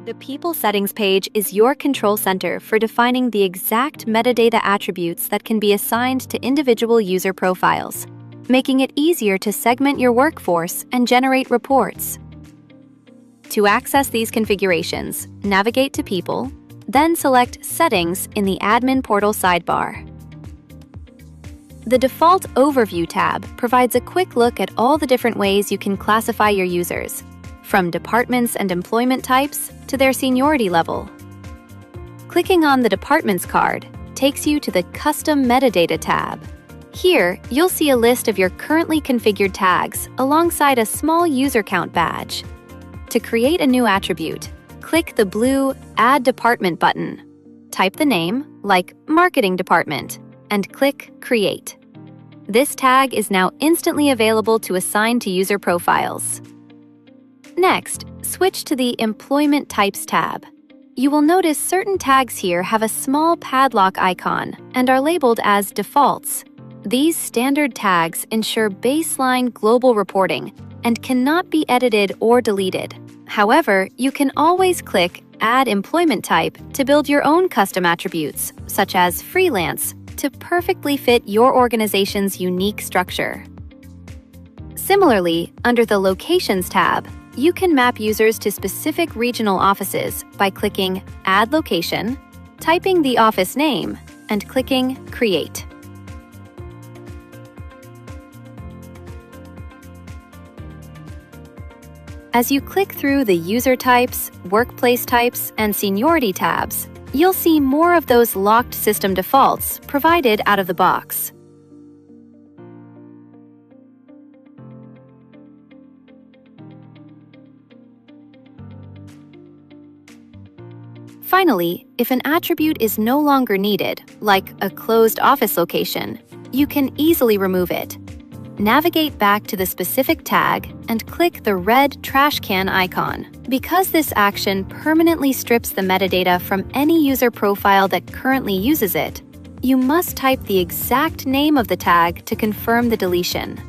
The People Settings page is your control center for defining the exact metadata attributes that can be assigned to individual user profiles, making it easier to segment your workforce and generate reports. To access these configurations, navigate to People, then select Settings in the Admin Portal sidebar. The default Overview tab provides a quick look at all the different ways you can classify your users, from departments and employment types to their seniority level. Clicking on the Departments card takes you to the Custom Metadata tab. Here, you'll see a list of your currently configured tags alongside a small user count badge. To create a new attribute, click the blue Add Department button. Type the name, like Marketing Department, and click Create. This tag is now instantly available to assign to user profiles. Next, switch to the Employment Types tab. You will notice certain tags here have a small padlock icon and are labeled as defaults. These standard tags ensure baseline global reporting and cannot be edited or deleted. However, you can always click Add Employment Type to build your own custom attributes, such as freelance, to perfectly fit your organization's unique structure. Similarly, under the Locations tab, you can map users to specific regional offices by clicking Add Location, typing the office name, and clicking Create. As you click through the User Types, Workplace Types, and Seniority tabs, you'll see more of those locked system defaults provided out of the box. Finally, if an attribute is no longer needed, like a closed office location, you can easily remove it. Navigate back to the specific tag and click the red trash can icon. Because this action permanently strips the metadata from any user profile that currently uses it, you must type the exact name of the tag to confirm the deletion.